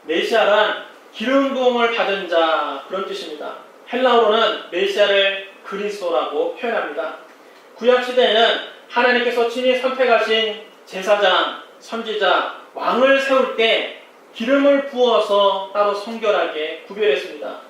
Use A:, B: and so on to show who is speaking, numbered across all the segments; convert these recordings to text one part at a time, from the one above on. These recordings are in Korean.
A: 메시아란 기름 부음을 받은 자, 그런 뜻입니다. 헬라어로는 메시아를 그리스도라고 표현합니다. 구약시대에는 하나님께서 친히 선택하신 제사장, 선지자, 왕을 세울 때 기름을 부어서 따로 성결하게 구별했습니다.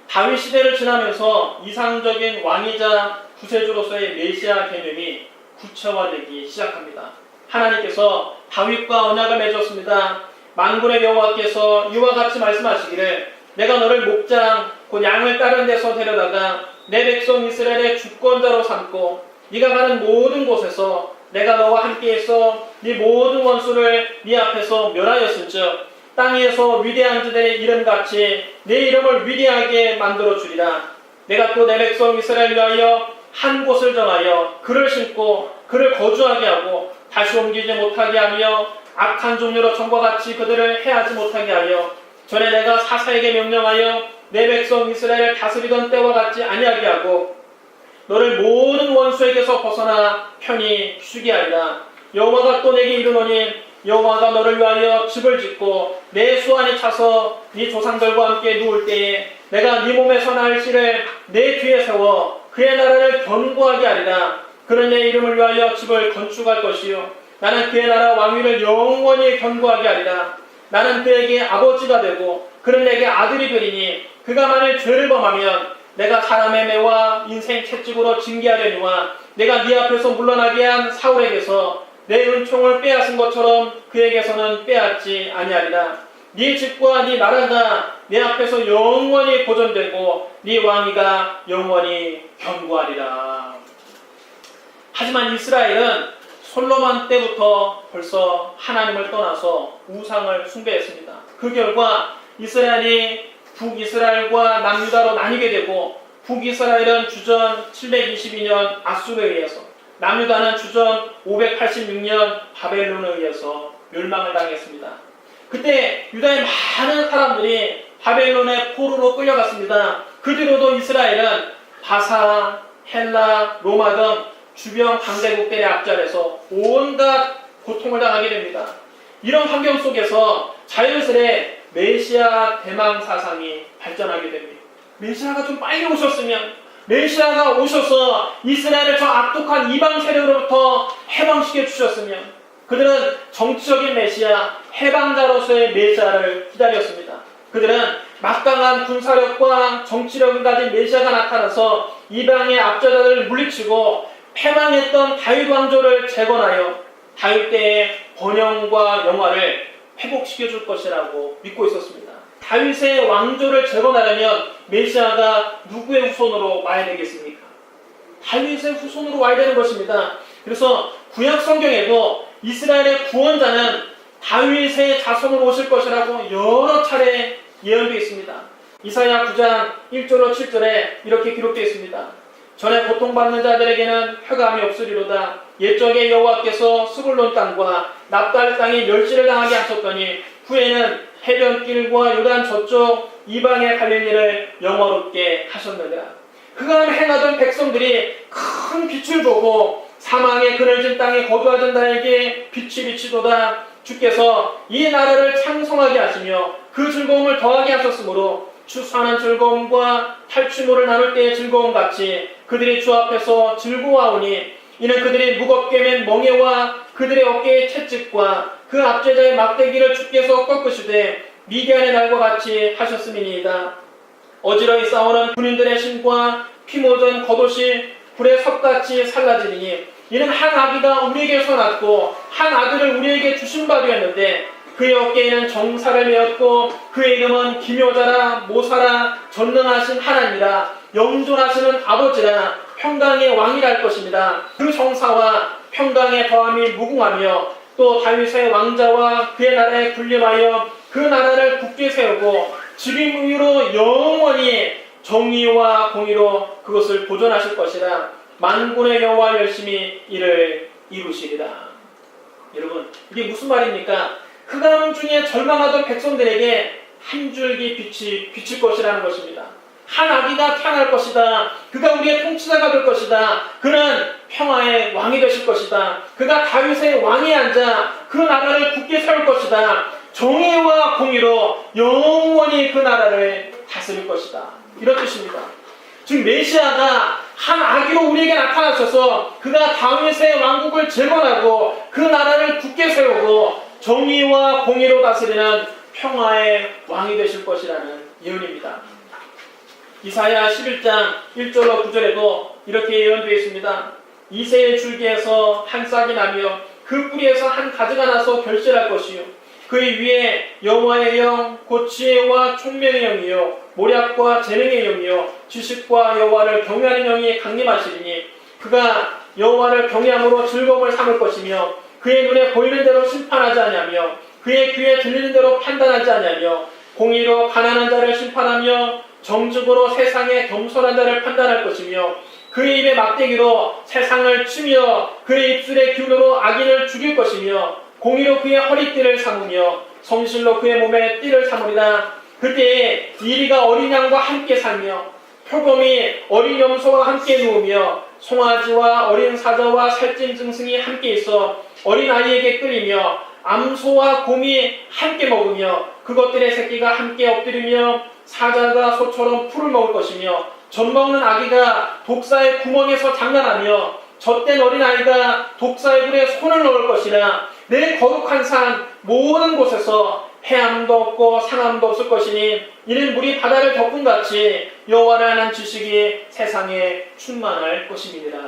A: 다윗 시대를 지나면서 이상적인 왕이자 구세주로서의 메시아 개념이 구체화되기 시작합니다. 하나님께서 다윗과 언약을 맺었습니다. 만군의 여호와께서 이와 같이 말씀하시기를 내가 너를 목장 곧 양을 다른 데서 데려다가 내 백성 이스라엘의 주권자로 삼고 네가 가는 모든 곳에서 내가 너와 함께해서 네 모든 원수를 네 앞에서 멸하였은즉 땅에서 위대한 자들의 이름같이 내 이름을 위대하게 만들어 주리라. 내가 또 내 백성 이스라엘 위하여 한 곳을 정하여 그를 심고 그를 거주하게 하고 다시 옮기지 못하게 하며 악한 종류로 전과 같이 그들을 해하지 못하게 하여 전에 내가 사사에게 명령하여 내 백성 이스라엘을 다스리던 때와 같지 아니하게 하고 너를 모든 원수에게서 벗어나 편히 쉬게 하리라. 여호와가 또 내게 이르노니 여호와가 너를 위하여 집을 짓고 내 수완이 차서 네 조상들과 함께 누울 때에 내가 네 몸에서 날 씨를 내 뒤에 세워 그의 나라를 견고하게 하리라. 그는 내 이름을 위하여 집을 건축할 것이요 나는 그의 나라 왕위를 영원히 견고하게 하리라. 나는 그에게 아버지가 되고 그는 내게 아들이 되리니 그가 만일 죄를 범하면 내가 사람의 매와 인생 채찍으로 징계하려니와 내가 네 앞에서 물러나게 한 사울에게서 내 은총을 빼앗은 것처럼 그에게서는 빼앗지 아니하리라. 네 집과 네 나라가 내 앞에서 영원히 보존되고 네 왕위가 영원히 견고하리라. 하지만 이스라엘은 솔로몬 때부터 벌써 하나님을 떠나서 우상을 숭배했습니다. 그 결과 이스라엘이 북이스라엘과 남유다로 나뉘게 되고 북이스라엘은 주전 722년 아수르에 의해서 남유다는 주전 586년 바벨론에 의해서 멸망을 당했습니다. 그때 유다의 많은 사람들이 바벨론의 포로로 끌려갔습니다. 그 뒤로도 이스라엘은 바사, 헬라, 로마 등 주변 강대국들의 앞자리에서 온갖 고통을 당하게 됩니다. 이런 환경 속에서 자연스레 메시아 대망 사상이 발전하게 됩니다. 메시아가 좀 빨리 오셨으면, 메시아가 오셔서 이스라엘을 저 악독한 이방 세력으로부터 해방시켜 주셨으면, 그들은 정치적인 메시아, 해방자로서의 메시아를 기다렸습니다. 그들은 막강한 군사력과 정치력을 가진 메시아가 나타나서 이방의 압제자들을 물리치고 패망했던 다윗 왕조를 재건하여 다윗 때의 번영과 영화를 회복시켜 줄 것이라고 믿고 있었습니다. 다윗의 왕조를 재건하려면 메시아가 누구의 후손으로 와야 되겠습니까? 다윗의 후손으로 와야 되는 것입니다. 그래서 구약 성경에도 이스라엘의 구원자는 다윗의 자손으로 오실 것이라고 여러 차례 예언되어 있습니다. 이사야 9장 1절로 7절에 이렇게 기록되어 있습니다. 전에 고통받는 자들에게는 혀감이 없으리로다. 옛적에 여호와께서 스불론 땅과 납달 땅이 멸시를 당하게 하셨더니 후에는 해변길과 요단 저쪽 이방에 갈릴 일을 영화롭게 하셨느니라. 그간 행하던 백성들이 큰 빛을 보고 사망의 그늘진 땅에 거주하던 자에게 빛이 비치도다. 주께서 이 나라를 창성하게 하시며 그 즐거움을 더하게 하셨으므로 추수하는 즐거움과 탈취물을 나눌 때의 즐거움 같이 그들이 주 앞에서 즐거워하오니 이는 그들이 무겁게 맨 멍에와 그들의 어깨의 채찍과 그 압제자의 막대기를 주께서 꺾으시되 미디안의 날과 같이 하셨음이니이다. 어지러이 싸우는 군인들의 심과 피 묻은 겉옷이 불에 섭같이 살라지니 이는 한 아기가 우리에게서 났고 한 아들을 우리에게 주신 바 되었는데 그의 어깨에는 정사를 메었고 그의 이름은 기묘자라 모사라 전능하신 하나님이라 영존하시는 아버지라 평강의 왕이라 할 것입니다. 그 정사와 평강의 더함이 무궁하며 또 다윗의 왕자와 그의 나라에 군림하여 그 나라를 굳게 세우고 직임 위로 영원히 정의와 공의로 그것을 보존하실 것이라 만군의 여호와 열심히 이를 이루시리라. 여러분, 이게 무슨 말입니까? 흑암 중에 절망하던 백성들에게 한 줄기 빛이 비칠 것이라는 것입니다. 한 아기가 태어날 것이다. 그가 우리의 통치자가 될 것이다. 그는 평화의 왕이 되실 것이다. 그가 다윗의 왕에 앉아 그 나라를 굳게 세울 것이다. 정의와 공의로 영원히 그 나라를 다스릴 것이다. 이런 뜻입니다. 즉 메시아가 한 아기로 우리에게 나타나셔서 그가 다윗의 왕국을 재건하고 그 나라를 굳게 세우고 정의와 공의로 다스리는 평화의 왕이 되실 것이라는 예언입니다. 이사야 11장 1절로 9절에도 이렇게 예언되어 있습니다. 이새의 줄기에서 한 싹이 나며 그 뿌리에서 한 가지가 나서 결실할 것이요 그의 위에 여호와의 영 곧 지혜와 총명의 영이요 모략과 재능의 영이요 지식과 여호와를 경외하는 영이 강림하시리니 그가 여호와를 경외함으로 즐거움을 삼을 것이며 그의 눈에 보이는 대로 심판하지 아니하며 그의 귀에 들리는 대로 판단하지 아니하며 공의로 가난한 자를 심판하며 정직으로 세상에 겸손한 자를 판단할 것이며 그의 입의 막대기로 세상을 치며 그의 입술의 기운으로 악인을 죽일 것이며 공의로 그의 허리띠를 삼으며 성실로 그의 몸에 띠를 삼으리라. 그때에 이리가 어린 양과 함께 살며 표범이 어린 염소와 함께 누우며 송아지와 어린 사자와 살찐 짐승이 함께 있어 어린 아이에게 끌리며 암소와 곰이 함께 먹으며 그것들의 새끼가 함께 엎드리며 사자가 소처럼 풀을 먹을 것이며 젖먹는 아기가 독사의 구멍에서 장난하며 젖된 어린아이가 독사의 굴에 손을 넣을 것이라. 내 거룩한 산 모든 곳에서 해함도 없고 상함도 없을 것이니 이는 물이 바다를 덮음같이 여호와를 아는 지식이 세상에 충만할 것입니다.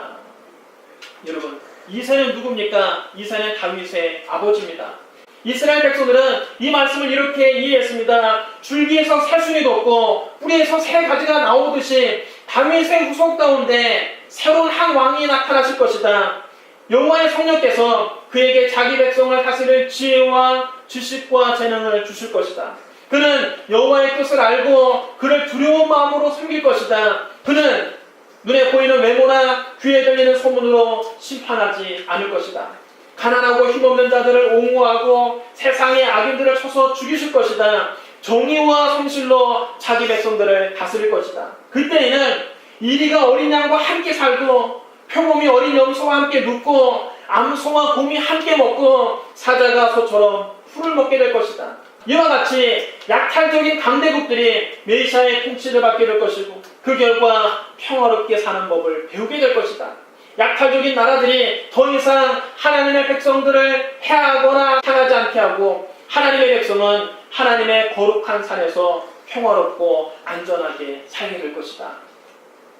A: 여러분, 이새는 누굽니까? 이새는 다윗의 아버지입니다. 이스라엘 백성들은 이 말씀을 이렇게 이해했습니다. 줄기에서 새순이 돋고 뿌리에서 새 가지가 나오듯이 다윗의 후손 가운데 새로운 한 왕이 나타나실 것이다. 여호와의 성령께서 그에게 자기 백성을 다스릴 지혜와 지식과 재능을 주실 것이다. 그는 여호와의 뜻을 알고 그를 두려운 마음으로 섬길 것이다. 그는 눈에 보이는 외모나 귀에 들리는 소문으로 심판하지 않을 것이다. 가난하고 힘없는 자들을 옹호하고 세상의 악인들을 쳐서 죽이실 것이다. 정의와 성실로 자기 백성들을 다스릴 것이다. 그때에는 이리가 어린 양과 함께 살고 표범이 어린 염소와 함께 눕고 암소와 곰이 함께 먹고 사자가 소처럼 풀을 먹게 될 것이다. 이와 같이 약탈적인 강대국들이 메시아의 통치를 받게 될 것이고 그 결과 평화롭게 사는 법을 배우게 될 것이다. 약탈적인 나라들이 더 이상 하나님의 백성들을 해하거나 향하지 않게 하고 하나님의 백성은 하나님의 거룩한 산에서 평화롭고 안전하게 살게 될 것이다.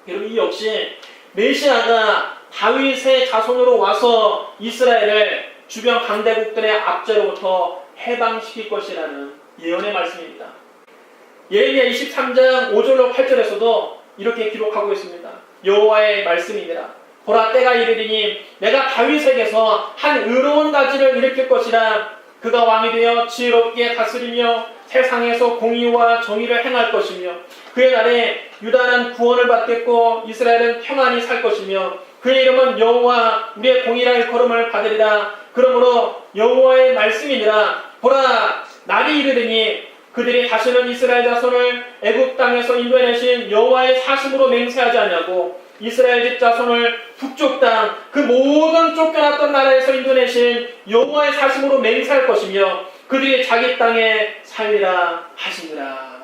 A: 여러분, 이 역시 메시아가 다윗의 자손으로 와서 이스라엘을 주변 강대국들의 압제로부터 해방시킬 것이라는 예언의 말씀입니다. 예레미야 23장 5절로 8절에서도 이렇게 기록하고 있습니다. 여호와의 말씀이니라. 보라, 때가 이르리니 내가 다윗에게서 한 의로운 가지를 일으킬 것이라. 그가 왕이 되어 지혜롭게 다스리며 세상에서 공의와 정의를 행할 것이며 그의 날에 유다는 구원을 받겠고 이스라엘은 평안히 살 것이며 그의 이름은 여호와 우리의 공의라 일컬음을 받으리라. 그러므로 여호와의 말씀이니라. 보라, 날이 이르리니 그들이 다시는 이스라엘 자손을 애굽 땅에서 인도해내신 여호와의 사심으로 맹세하지 아니하고 이스라엘 집 자손을 북쪽 땅 그 모든 쫓겨났던 나라에서 인도내신 여호와의 사심으로 맹세할 것이며 그들이 자기 땅에 살리라 하시니라.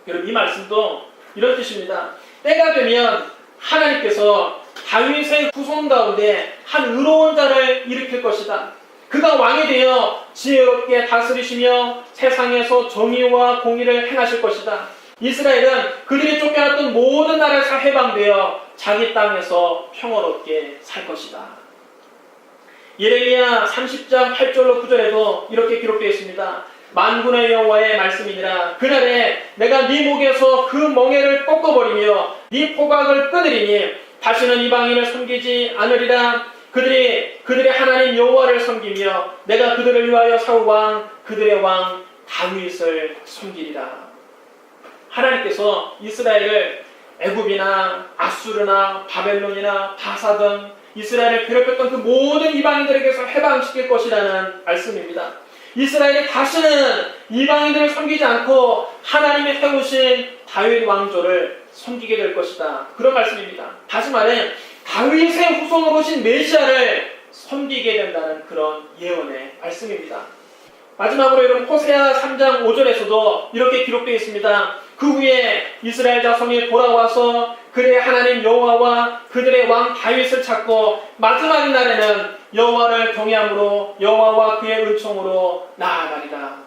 A: 여러분, 이 말씀도 이런 뜻입니다. 때가 되면 하나님께서 다윗의 후손 가운데 한 의로운 자를 일으킬 것이다. 그가 왕이 되어 지혜롭게 다스리시며 세상에서 정의와 공의를 행하실 것이다. 이스라엘은 그들이 쫓겨났던 모든 나라에서 해방되어 자기 땅에서 평화롭게 살 것이다. 예레미야 30장 8절로 9절에도 이렇게 기록되어 있습니다. 만군의 여호와의 말씀이니라. 그날에 내가 네 목에서 그 멍에를 꺾어버리며 네 포각을 끊으리니 다시는 이방인을 섬기지 않으리라. 그들의 하나님 여호와를 섬기며 내가 그들을 위하여 세울 왕 그들의 왕 다윗을 섬기리라. 하나님께서 이스라엘을 애굽이나 아수르나 바벨론이나 바사 등 이스라엘을 괴롭혔던 그 모든 이방인들에게서 해방시킬 것이라는 말씀입니다. 이스라엘이 다시는 이방인들을 섬기지 않고 하나님이 세우신 다윗 왕조를 섬기게 될 것이다. 그런 말씀입니다. 다시 말해 다윗의 후손으로 오신 메시아를 섬기게 된다는 그런 예언의 말씀입니다. 마지막으로 여러분 호세아 3장 5절에서도 이렇게 기록되어 있습니다. 그 후에 이스라엘 자손이 돌아와서 그의 하나님 여호와와 그들의 왕 다윗을 찾고 마지막 날에는 여호와를 경외함으로 여호와와 그의 은총으로 나아가리라.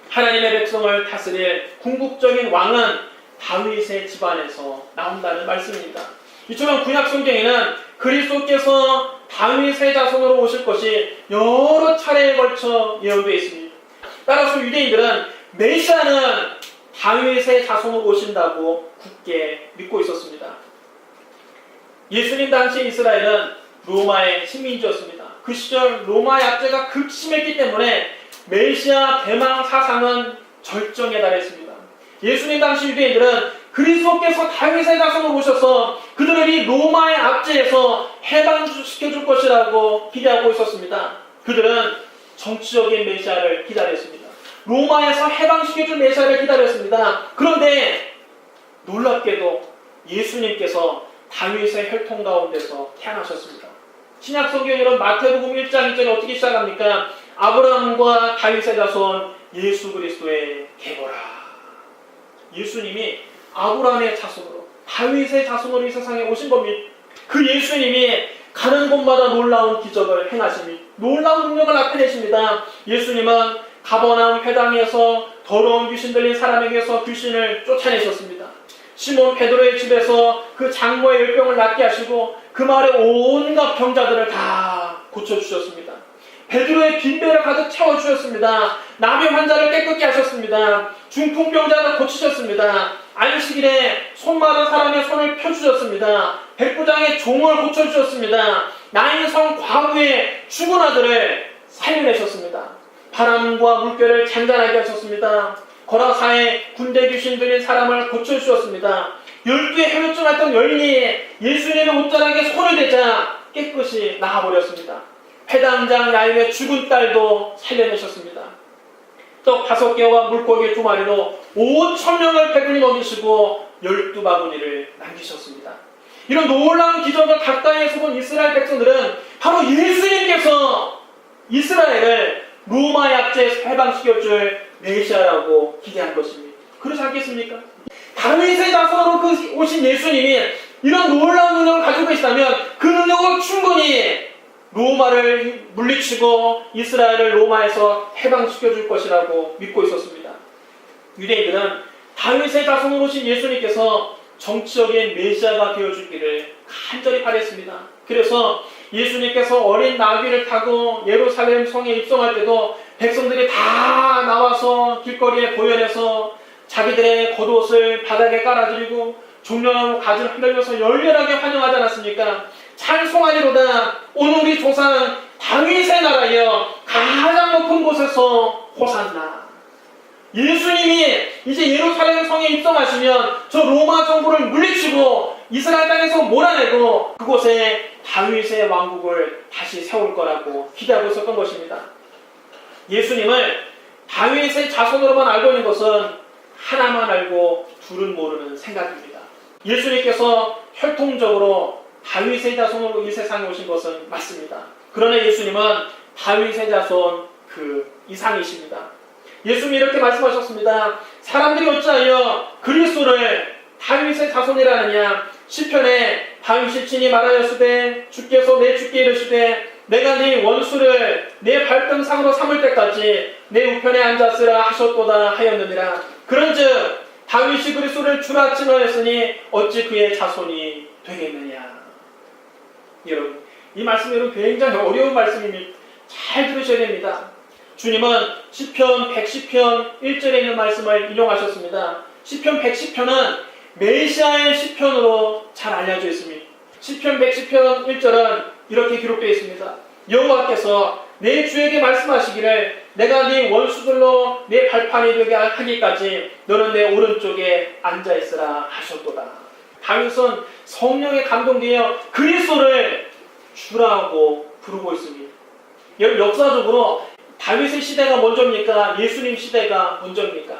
A: 하나님의 백성을 다스릴 궁극적인 왕은 다윗의 집안에서 나온다는 말씀입니다. 이처럼 구약 성경에는 그리스도께서 다윗의 자손으로 오실 것이 여러 차례에 걸쳐 예언되어 있습니다. 따라서 유대인들은 메시아는 다윗의 자손으로 오신다고 굳게 믿고 있었습니다. 예수님 당시 이스라엘은 로마의 식민지였습니다. 그 시절 로마의 압제가 극심했기 때문에 메시아 대망 사상은 절정에 달했습니다. 예수님 당시 유대인들은 그리스도께서 다윗의 자손으로 오셔서 그들을 이 로마의 압제에서 해방시켜줄 것이라고 기대하고 있었습니다. 그들은 정치적인 메시아를 기다렸습니다. 로마에서 해방시켜줄 메시아를 기다렸습니다. 그런데 놀랍게도 예수님께서 다윗의 혈통 가운데서 태어나셨습니다. 신약 성경에는 마태복음 1장 1절에 어떻게 시작합니까? 아브라함과 다윗의 자손 예수 그리스도의 계보라. 예수님이 아브라함의 자손으로 다윗의 자손으로 이 세상에 오신 겁니다. 그 예수님이 가는 곳마다 놀라운 기적을 행하십니다. 놀라운 능력을 나타내십니다. 예수님은 가버나움 회당에서 더러운 귀신 들린 사람에게서 귀신을 쫓아내셨습니다. 시몬 베드로의 집에서 그 장모의 열병을 낫게 하시고 그 마을의 온갖 병자들을 다 고쳐주셨습니다. 베드로의 빈배를 가득 채워주셨습니다. 나병 환자를 깨끗게 하셨습니다. 중풍병자를 고치셨습니다. 안식일에 손 마른 사람의 손을 펴주셨습니다. 백부장의 종을 고쳐주셨습니다. 나인성 과부의 죽은 아들을 살려내셨습니다. 바람과 물결을 잔잔하게 하셨습니다. 거라사에 군대 귀신 들린 사람을 고쳐주셨습니다. 12의 혈루증 앓던 여인이 예수님의 옷자락에 손을 대자 깨끗이 나아버렸습니다. 회당장 야임의 죽은 딸도 살려내셨습니다. 떡 5개와 물고기 2마리로 5,000명을 배불리 먹이시고 12바구니를 남기셨습니다. 이런 놀라운 기적을 가까이에서 본 이스라엘 백성들은 바로 예수님께서 이스라엘을 로마의 압제에서 해방시켜줄 메시아라고 기대한 것입니다. 그렇지 않겠습니까? 다윗의 자손으로 오신 예수님이 이런 놀라운 능력을 가지고 계시다면 그 능력을 충분히 로마를 물리치고 이스라엘을 로마에서 해방시켜줄 것이라고 믿고 있었습니다. 유대인들은 다윗의 자손으로 오신 예수님께서 정치적인 메시아가 되어주기를 간절히 바랬습니다. 그래서 예수님께서 어린 나귀를 타고 예루살렘 성에 입성할 때도 백성들이 다 나와서 길거리에 보연해서 자기들의 겉옷을 바닥에 깔아드리고 종려하고 가지를 흔들면서 열렬하게 환영하지 않았습니까? 찬송하리로다 오늘 우리 조상 다윗의 나라여 가장 높은 곳에서 호산나. 예수님이 이제 예루살렘 성에 입성하시면 저 로마 정부를 물리치고 이스라엘 땅에서 몰아내고 그곳에 다윗의 왕국을 다시 세울 거라고 기대하고 있었던 것입니다. 예수님을 다윗의 자손으로만 알고 있는 것은 하나만 알고 둘은 모르는 생각입니다. 예수님께서 혈통적으로 다윗의 자손으로 이 세상에 오신 것은 맞습니다. 그러나 예수님은 다윗의 자손 그 이상이십니다. 예수님이 이렇게 말씀하셨습니다. 사람들이 어찌하여 그리스도를 다윗의 자손이라느냐. 시편에 다윗이 친히 말하였으되 주께서 내 주께 이르시되 내가 네 원수를 내 발등상으로 삼을 때까지 내 우편에 앉았으라 하셨도다 하였느니라. 그런즉 다윗이 그리스도를 주라 칭하였으니 어찌 그의 자손이 되겠느냐. 여러분, 이 말씀이 여러분 굉장히 어려운 말씀입니다. 잘 들으셔야 됩니다. 주님은 시편 110편 1절에 있는 말씀을 인용하셨습니다. 시편 110편은 메시아의 시편으로 잘 알려져 있습니다. 시편 110편 1절은 이렇게 기록되어 있습니다. 여호와께서 내 주에게 말씀하시기를 내가 네 원수들로 내 발판이 되게 하기까지 너는 내 오른쪽에 앉아있으라 하셨도다. 다윗은 성령에 감동되어 그리스도를 주라고 부르고 있습니다. 역사적으로 다윗의 시대가 먼저입니까? 예수님 시대가 먼저입니까?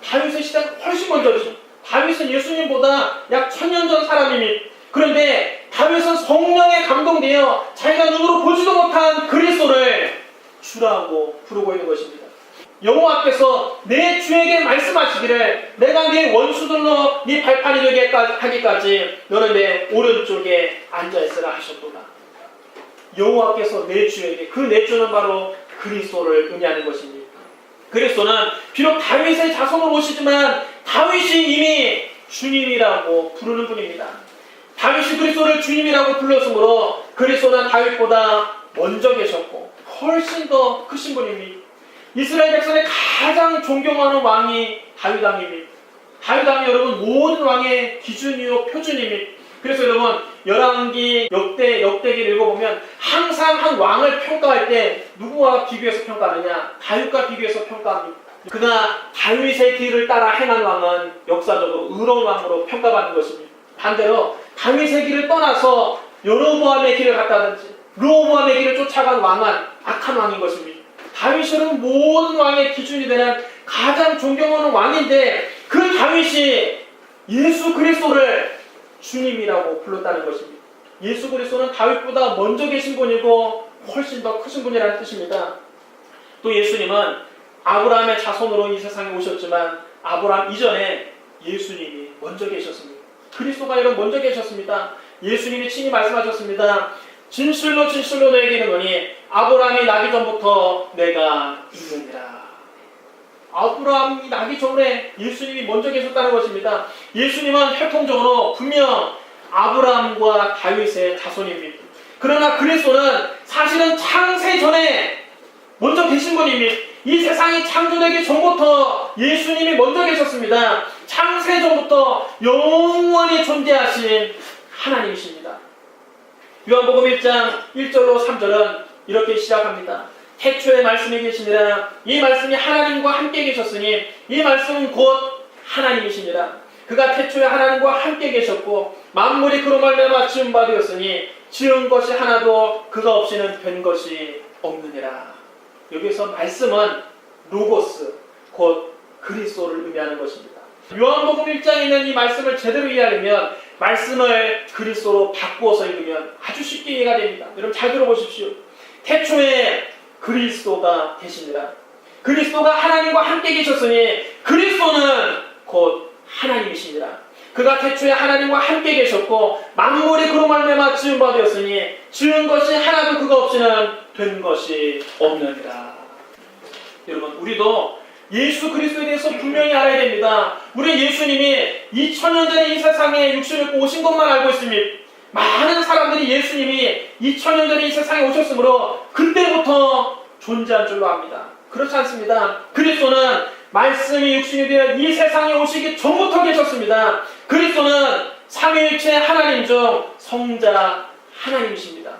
A: 다윗의 시대가 훨씬 먼저죠. 다윗은 예수님보다 약 1000년 전 사람입니다. 그런데 다윗은 성령에 감동되어 자기가 눈으로 보지도 못한 그리스도를 주라고 부르고 있는 것입니다. 여호와께서 내 주에게 말씀하시기를 내가 네 원수들로 네 발판이 되게 하기까지 너는 내 오른쪽에 앉아있으라 하셨도다. 여호와께서 내 주에게, 그 내 주는 바로 그리스도를 의미하는 것입니다. 그리스도는 비록 다윗의 자손으로 오시지만 다윗이 이미 주님이라고 부르는 분입니다. 다윗이 그리스도를 주님이라고 불렀으므로 그리스도는 다윗보다 먼저 계셨고 훨씬 더 크신 분입니다. 이스라엘 백성의 가장 존경하는 왕이 다윗 왕입니다. 다윗 왕이 여러분 모든 왕의 기준이요 표준입니다. 그래서 여러분 열왕기 역대기를 읽어보면 항상 한 왕을 평가할 때 누구와 비교해서 평가하느냐? 다윗과 비교해서 평가합니다. 그러나 다윗의 길을 따라 행한 왕은 역사적으로 의로운 왕으로 평가받는 것입니다. 반대로 다윗의 길을 떠나서 여로보암의 길을 갔다든지 르호보암의 길을 쫓아간 왕은 악한 왕인 것입니다. 다윗은 모든 왕의 기준이 되는 가장 존경하는 왕인데 그 다윗이 예수 그리스도를 주님이라고 불렀다는 것입니다. 예수 그리스도는 다윗보다 먼저 계신 분이고 훨씬 더 크신 분이라는 뜻입니다. 또 예수님은 아브라함의 자손으로 이 세상에 오셨지만 아브라함 이전에 예수님이 먼저 계셨습니다. 그리스도가 여러분 먼저 계셨습니다. 예수님이 친히 말씀하셨습니다. 진실로 진실로 너에게 이르노니 아브라함이 나기 전부터 내가 있느니라. 아브라함이 나기 전에 예수님이 먼저 계셨다는 것입니다. 예수님은 혈통적으로 분명 아브라함과 다윗의 자손입니다. 그러나 그리스도는 사실은 창세 전에 먼저 계신 분입니다. 이 세상이 창조되기 전부터 예수님이 먼저 계셨습니다. 창세 전부터 영원히 존재하신 하나님이십니다. 요한복음 1장 1절로 3절은 이렇게 시작합니다. 태초에 말씀이 계시니라. 이 말씀이 하나님과 함께 계셨으니 이 말씀은 곧 하나님이시니라. 그가 태초에 하나님과 함께 계셨고 만물이 그로 말미암아 지은 바 되었으니 지은 것이 하나도 그가 없이는 된 것이 없느니라. 여기서 말씀은 로고스, 곧 그리스도를 의미하는 것입니다. 요한복음 1장에 있는 이 말씀을 제대로 이해하려면 말씀을 그리스도로 바꾸어서 읽으면 아주 쉽게 이해가 됩니다. 여러분 잘 들어보십시오. 태초에 그리스도가 계시니라. 그리스도가 하나님과 함께 계셨으니 그리스도는 곧 하나님이시니라. 그가 태초에 하나님과 함께 계셨고 만물이 그로 말미암아 지은 바 되었으니 지은 것이 하나도 그가 없이는 된 것이 없느니라. 여러분 우리도 예수 그리스도에 대해서 분명히 알아야 됩니다. 우리 예수님이 2000년 전에 이 세상에 육신을 입고 오신 것만 알고 있습니다. 많은 사람들이 예수님이 2000년 전에 이 세상에 오셨으므로 그때부터 존재한 줄로 압니다. 그렇지 않습니다. 그리스도는 말씀이 육신이 되어 이 세상에 오시기 전부터 계셨습니다. 그리스도는 삼위일체 하나님 중 성자 하나님이십니다.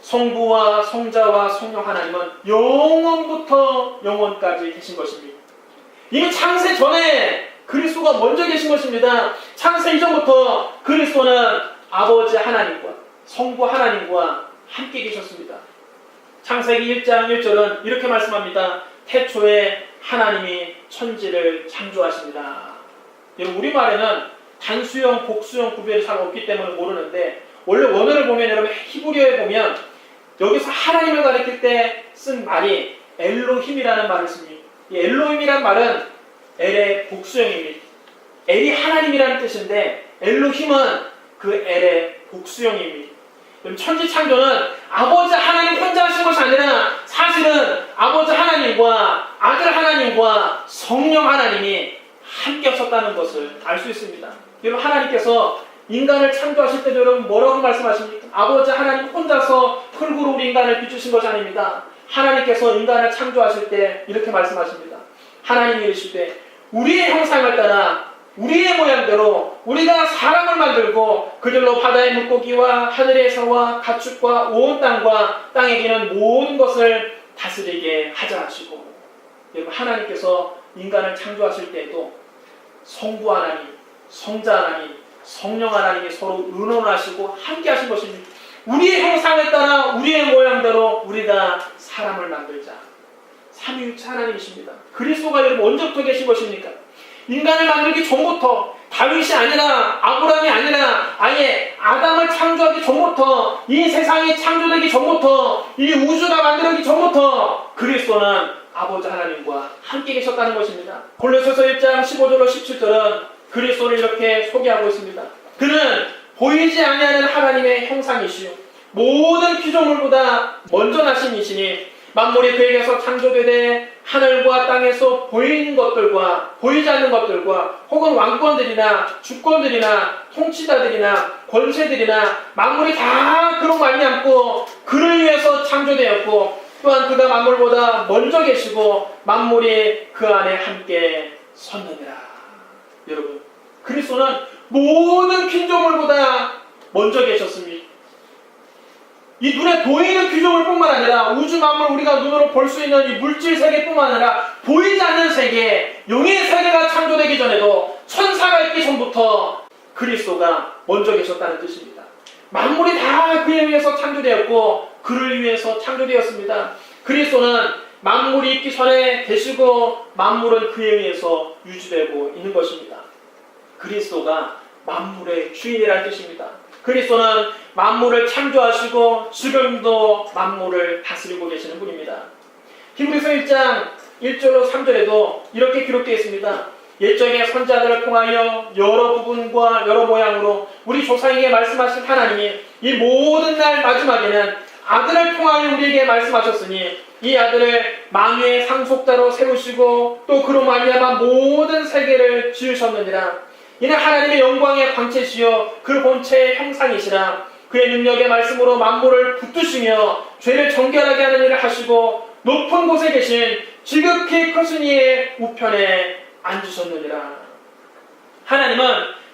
A: 성부와 성자와 성령 하나님은 영원부터 영원까지 계신 것입니다. 이미 창세 전에 그리스도가 먼저 계신 것입니다. 창세 이전부터 그리스도는 아버지 하나님과 성부 하나님과 함께 계셨습니다. 창세기 1장 1절은 이렇게 말씀합니다. 태초에 하나님이 천지를 창조하십니다. 여러분 우리말에는 단수형, 복수형 구별이 잘 없기 때문에 모르는데 원래 원어를 보면 여러분 히브리어에 보면 여기서 하나님을 가리킬 때 쓴 말이 엘로힘이라는 말을 씁니다. 이 엘로힘이란 말은 엘의 복수형입니다. 엘이 하나님이라는 뜻인데 엘로힘은 그 엘의 복수형입니다. 천지 창조는 아버지 하나님 혼자 하신 것이 아니라 사실은 아버지 하나님과 아들 하나님과 성령 하나님이 함께 하셨다는 것을 알 수 있습니다. 여러분 하나님께서 인간을 창조하실 때 여러분 뭐라고 말씀하십니까? 아버지 하나님 혼자서 흙으로 우리 인간을 비추신 것이 아닙니다. 하나님께서 인간을 창조하실 때 이렇게 말씀하십니다. 하나님이 이르시되 우리의 형상을 따라 우리의 모양대로 우리가 사람을 만들고 그들로 바다의 물고기와 하늘의 새와 가축과 온 땅과 땅에 기는 모든 것을 다스리게 하자 하시고, 여러분 하나님께서 인간을 창조하실 때에도 성부 하나님, 성자 하나님, 성령 하나님이 서로 의논하시고 함께 하신 것입니다. 우리의 형상을 따라 우리의 모양대로 우리가 사람을 만들자. 삼위일체 하나님이십니다. 그리스도가 여러분 언제부터 계신 것입니까? 인간을 만들기 전부터 다윗이 아니라 아브라함이 아니라 아예 아담을 창조하기 전부터, 이 세상이 창조되기 전부터, 이 우주가 만들어지기 전부터 그리스도는 아버지 하나님과 함께 계셨다는 것입니다. 골로새서 1장 15절로 17절은 그리스도를 이렇게 소개하고 있습니다. 그는 보이지 아니하는 하나님의 형상이시요 모든 피조물보다 먼저 나신 이시니 만물이 그에게서 창조되되 하늘과 땅에서 보이는 것들과 보이지 않는 것들과 혹은 왕권들이나 주권들이나 통치자들이나 권세들이나 만물이 다 그로 말미암고 그를 위해서 창조되었고 또한 그가 만물보다 먼저 계시고 만물이 그 안에 함께 섰느니라. 여러분, 그리스도는 모든 피조물보다 먼저 계셨습니다. 이 눈에 보이는 피조물뿐만 아니라 우주 만물 우리가 눈으로 볼 수 있는 이 물질 세계뿐만 아니라 보이지 않는 세계, 영의 세계가 창조되기 전에도 천사가 있기 전부터 그리스도가 먼저 계셨다는 뜻입니다. 만물이 다 그에 의해서 창조되었고 그를 위해서 창조되었습니다. 그리스도는 만물이 있기 전에 계시고 만물은 그에 의해서 유지되고 있는 것입니다. 그리스도가 만물의 주인이라는 뜻입니다. 그리스도는 만물을 창조하시고 지금도 만물을 다스리고 계시는 분입니다. 히브리서 1장 1절로 3절에도 이렇게 기록되어 있습니다. 옛적의 선자들을 통하여 여러 부분과 여러 모양으로 우리 조상에게 말씀하신 하나님이 이 모든 날 마지막에는 아들을 통하여 우리에게 말씀하셨으니 이 아들을 만유의 상속자로 세우시고 또 그로 말미암아 모든 세계를 지으셨느니라. 이는 하나님의 영광의 광채시여 그 본체의 형상이시라. 그의 능력의 말씀으로 만물을 붙드시며 죄를 정결하게 하는 일을 하시고 높은 곳에 계신 지극히 크신 이의 우편에 앉으셨느니라. 하나님은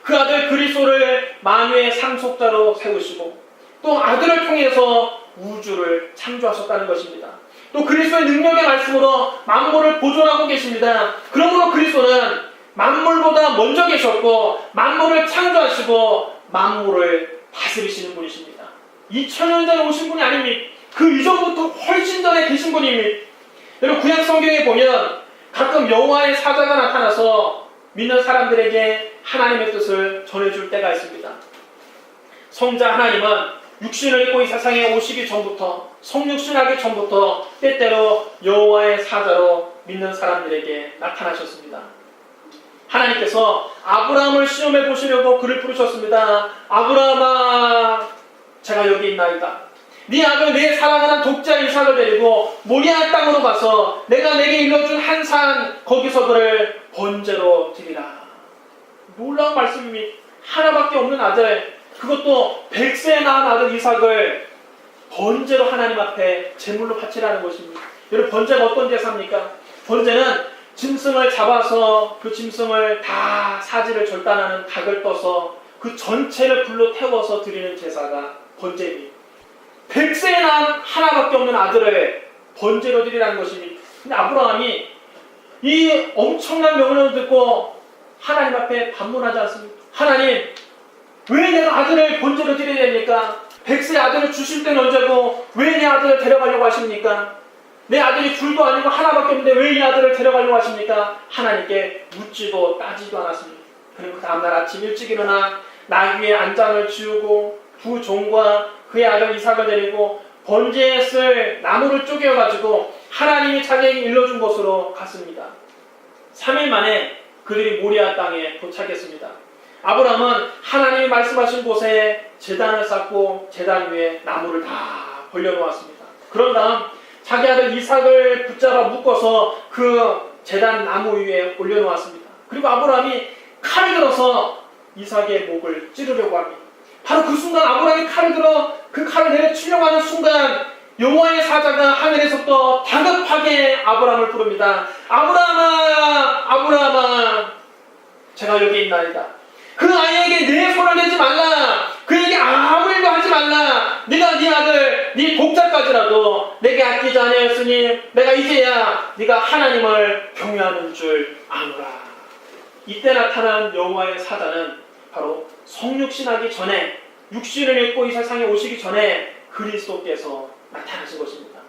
A: 그 아들 그리스도를 만유의 상속자로 세우시고 또 아들을 통해서 우주를 창조하셨다는 것입니다. 또 그리스도의 능력의 말씀으로 만물을 보존하고 계십니다. 그러므로 그리스도는 만물보다 먼저 계셨고 만물을 창조하시고 만물을 다스리시는 분이십니다. 2000년 전에 오신 분이 아닙니다. 그 이전부터 훨씬 전에 계신 분입니다. 여러분 구약 성경에 보면 가끔 여호와의 사자가 나타나서 믿는 사람들에게 하나님의 뜻을 전해줄 때가 있습니다. 성자 하나님은 육신을 입고 이 세상에 오시기 전부터 성육신하기 전부터 때때로 여호와의 사자로 믿는 사람들에게 나타나셨습니다. 하나님께서 아브라함을 시험해 보시려고 그를 부르셨습니다. 아브라함아, 제가 여기 있나이다. 네 아들 내 사랑하는 독자 이삭을 데리고 모리아 땅으로 가서 내가 내게 일러준 한 산 거기서 그를 번제로 드리라. 놀라운 말씀입니다. 하나밖에 없는 아들, 그것도 100세에 낳은 아들 이삭을 번제로 하나님 앞에 제물로 바치라는 것입니다. 여러분 번제가 어떤 제사입니까? 번제는 짐승을 잡아서 그 짐승을 다 사지를 절단하는 닭을 떠서 그 전체를 불로 태워서 드리는 제사가 번제입니다. 100세에 낳은 하나밖에 없는 아들을 번제로 드리라는 것입니다. 근데 아브라함이 이 엄청난 명령을 듣고 하나님 앞에 반문하지 않습니까? 하나님, 왜 내가 아들을 번제로 드려야 됩니까? 100세 아들을 주실 때는 언제고 왜 내 아들을 데려가려고 하십니까? 내 아들이 둘도 아니고 하나밖에 없는데 왜 이 아들을 데려가려고 하십니까? 하나님께 묻지도 따지도 않았습니다. 그리고 그 다음날 아침 일찍 일어나 나귀의 안장을 지우고 두 종과 그의 아들 이삭을 데리고 번제에 쓸 나무를 쪼개어가지고 하나님이 자기에게 일러준 곳으로 갔습니다. 3일 만에 그들이 모리아 땅에 도착했습니다. 아브라함은 하나님이 말씀하신 곳에 제단을 쌓고 제단 위에 나무를 다 벌려놓았습니다. 그런 다음 자기 아들 이삭을 붙잡아 묶어서 그 제단 나무 위에 올려놓았습니다. 그리고 아브라함이 칼을 들어서 이삭의 목을 찌르려고 합니다. 바로 그 순간 아브라함이 칼을 들어 그 칼을 내려치려고 하는 순간 여호와의 사자가 하늘에서부터 다급하게 아브라함을 부릅니다. 아브라함아, 아브라함아, 제가 여기 있나이다. 그 아이에게 내 손을 내지 말라. 그에게 아무 일도 하지 말라. 네가 네 아들, 네 독자까지라도 내게 아끼지 아니하였으니 내가 이제야 네가 하나님을 경외하는 줄 아노라. 이때 나타난 여호와의 사자는 바로 성육신하기 전에, 육신을 입고 이 세상에 오시기 전에 그리스도께서 나타나신 것입니다.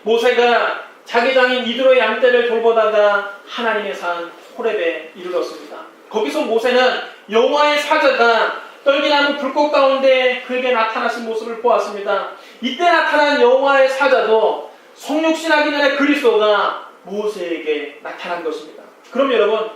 A: 모세가 자기 장인 이드로의 양떼를 돌보다가 하나님의 산 호렙에 이르렀습니다. 거기서 모세는 여호와의 사자가 떨기나무 불꽃 가운데 그에게 나타나신 모습을 보았습니다. 이때 나타난 여호와의 사자도 성육신하기 전에 그리스도가 모세에게 나타난 것입니다. 그럼 여러분,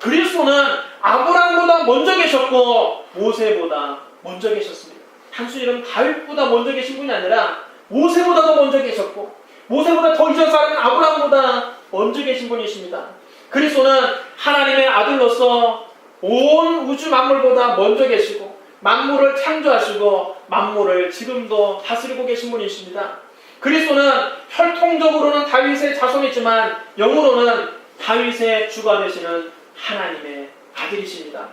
A: 그리스도는 아브라함보다 먼저 계셨고 모세보다 먼저 계셨습니다. 단순히 여러분 다윗보다 먼저 계신 분이 아니라 모세보다도 먼저 계셨고 모세보다 더 이전 사람은 아브라함보다 먼저 계신 분이십니다. 그리스도는 하나님의 아들로서 온 우주 만물보다 먼저 계시고 만물을 창조하시고 만물을 지금도 다스리고 계신 분이십니다. 그리스도는 혈통적으로는 다윗의 자손이지만 영으로는 다윗의 주가 되시는 하나님의 아들이십니다.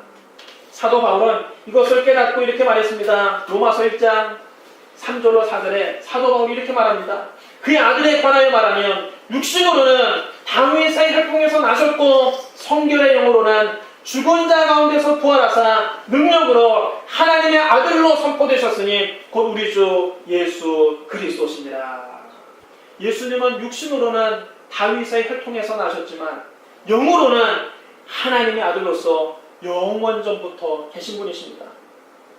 A: 사도 바울은 이것을 깨닫고 이렇게 말했습니다. 로마서 1장 3절로 4절에 사도 바울이 이렇게 말합니다. 그의 아들에 관하여 말하면 육신으로는 다윗의 혈통에서 나셨고 성결의 영으로는 죽은 자 가운데서 부활하사 능력으로 하나님의 아들로 선포되셨으니 곧 우리 주 예수 그리스도시니라. 예수님은 육신으로는 다윗의 혈통에서 나셨지만 영으로는 하나님의 아들로서 영원전부터 계신 분이십니다.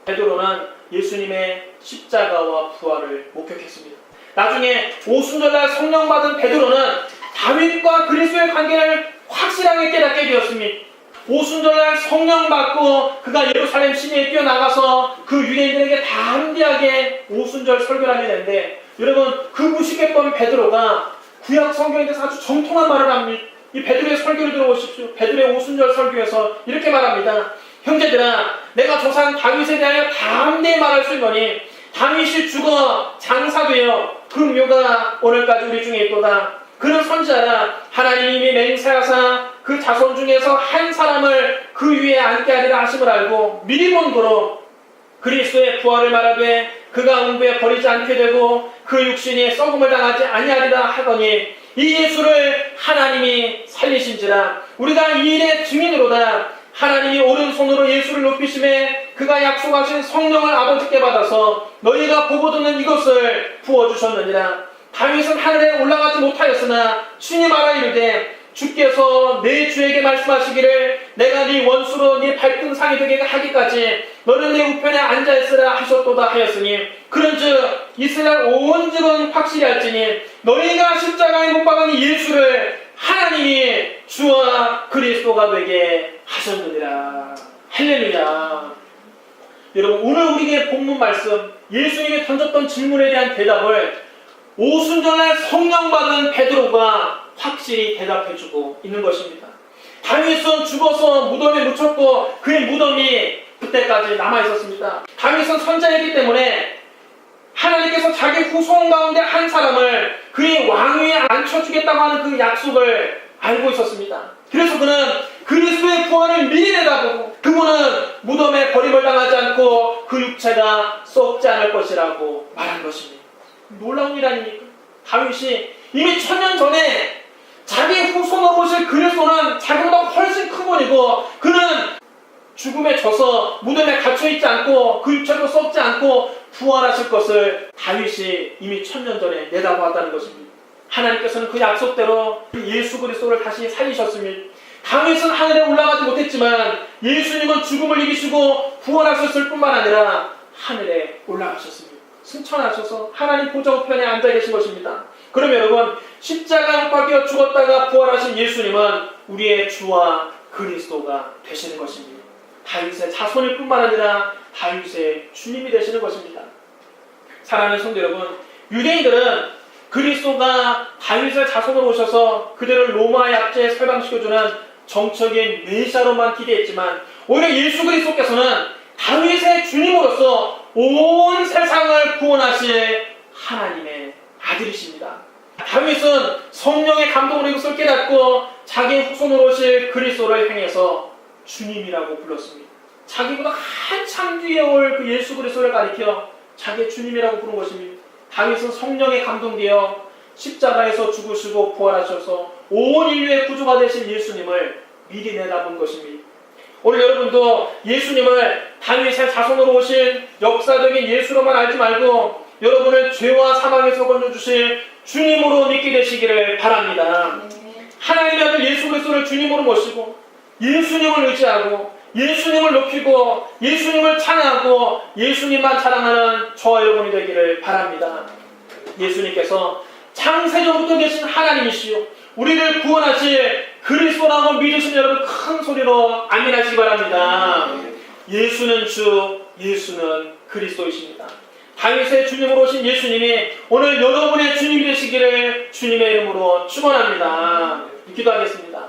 A: 베드로는 예수님의 십자가와 부활을 목격했습니다. 나중에 오순절날 성령 받은 베드로는 다윗과 그리스도의 관계를 확실하게 깨닫게 되었습니다. 오순절날 성령 받고 그가 예루살렘 시내에 뛰어나가서 그 유대인들에게 담대하게 오순절 설교를 하게 되는데, 여러분 그 무식했던 베드로가 구약 성경에 대해서 아주 정통한 말을 합니다. 이 베드로의 설교를 들어보십시오. 베드로의 오순절 설교에서 이렇게 말합니다. 형제들아, 내가 조상 다윗에 대하여 담대히 말할 수 있노니 다윗이 죽어 장사되어 그 묘가 오늘까지 우리 중에 있도다. 그는 선지자라. 하나님이 맹세하사 그 자손 중에서 한 사람을 그 위에 앉게 하리라 하심을 알고 미리 본 도로 그리스도의 부활을 말하되 그가 음부에 버리지 않게 되고 그 육신이 썩음을 당하지 아니하리라 하더니 이 예수를 하나님이 살리신지라. 우리가 이 일의 증인으로다. 하나님이 오른손으로 예수를 높이심에 그가 약속하신 성령을 아버지께 받아서 너희가 보고 듣는 이것을 부어주셨느니라. 다윗은 하늘에 올라가지 못하였으나 주님 알아 이르되 주께서 내 주에게 말씀하시기를 내가 네 원수로 네 발등상이 되게 하기까지 너는 내 우편에 앉아있으라 하셨도다 하였으니 그런즉 이스라엘 온 집은 확실히 할지니 너희가 십자가에 못 박은 예수를 하나님이 주와 그리스도가 되게 하셨느니라. 할렐루야. 여러분, 오늘 우리에게 본문 말씀 예수님이 던졌던 질문에 대한 대답을 오순절날 성령 받은 베드로가 확실히 대답해주고 있는 것입니다. 다윗은 죽어서 무덤에 묻혔고 그의 무덤이 그때까지 남아있었습니다. 다윗은 선자이기 때문에 하나님께서 자기 후손 가운데 한 사람을 그의 왕위에 앉혀주겠다고 하는 그 약속을 알고 있었습니다. 그래서 그는 그리스도의 부활을 미리 내다보고 그분은 무덤에 버림을 당하지 않고 그 육체가 썩지 않을 것이라고 말한 것입니다. 놀라운 일 아닙니까? 다윗이 이미 1000년 전에 자기 후손으로 오실 그리스도는 자기보다 훨씬 큰 분이고 그는 죽음에 져서 무덤에 갇혀있지 않고 그 육체도 썩지 않고 부활하실 것을 다윗이 이미 1000년 전에 내다보았다는 것입니다. 하나님께서는 그 약속대로 예수 그리스도를 다시 살리셨습니다. 다윗은 하늘에 올라가지 못했지만 예수님은 죽음을 이기시고 부활하셨을 뿐만 아니라 하늘에 올라가셨습니다. 승천하셔서 하나님 보좌 우편에 앉아 계신 것입니다. 그럼 여러분, 십자가에 못 박혀 죽었다가 부활하신 예수님은 우리의 주와 그리스도가 되시는 것입니다. 다윗의 자손일 뿐만 아니라 다윗의 주님이 되시는 것입니다. 사랑하는 성도 여러분, 유대인들은 그리스도가 다윗의 자손으로 오셔서 그들을 로마 약제에 설방시켜주는 정적인 메시아로만 기대했지만 오히려 예수 그리스도께서는 다윗의 주님으로서 온 세상을 구원하실 하나님의 아들이십니다. 다윗은 성령의 감동으로 이것을 깨닫고 자기 후손으로 오실 그리스도를 향해서 주님이라고 불렀습니다. 자기보다 한참 뒤에 올 그 예수 그리스도를 가리켜 자기의 주님이라고 부른 것입니다. 다윗은 성령에 감동되어 십자가에서 죽으시고 부활하셔서 온 인류의 구주가 되신 예수님을 미리 내다본 것입니다. 오늘 여러분도 예수님을 다윗의 자손으로 오신 역사적인 예수로만 알지 말고 여러분을 죄와 사망에서 건져주실 주님으로 믿게 되시기를 바랍니다. 하나님의 아들 예수 그리스도를 주님으로 모시고 예수님을 의지하고 예수님을 높이고 예수님을 찬양하고 예수님만 자랑하는 저와 여러분이 되기를 바랍니다. 예수님께서 창세전부터 계신 하나님이시요 우리를 구원하실 그리스도라고 믿으신 여러분 큰 소리로 아멘하시기 바랍니다. 예수는 주, 예수는 그리스도이십니다. 다윗의 주님으로 오신 예수님이 오늘 여러분의 주님이 되시기를 주님의 이름으로 축원합니다. 기도하겠습니다.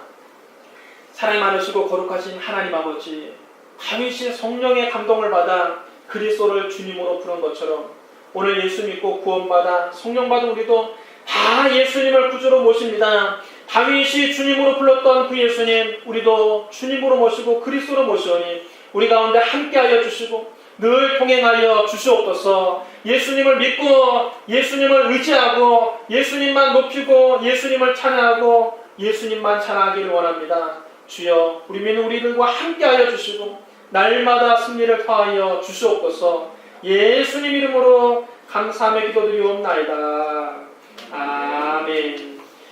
A: 사랑이 많으시고 거룩하신 하나님 아버지, 다윗이 성령의 감동을 받아 그리스도를 주님으로 부른 것처럼 오늘 예수 믿고 구원받아 성령 받은 우리도 다 예수님을 구주로 모십니다. 다윗이 주님으로 불렀던 그 예수님, 우리도 주님으로 모시고 그리스도로 모시오니 우리 가운데 함께하여 주시고 늘 동행하여 주시옵소서. 예수님을 믿고 예수님을 의지하고 예수님만 높이고 예수님을 찬양하고 예수님만 찬양하기를 원합니다. 주여, 우리 믿는 우리들과 함께하여 주시고 날마다 승리를 더하여 주시옵소서. 예수님 이름으로 감사하며 기도드리옵나이다. 아멘.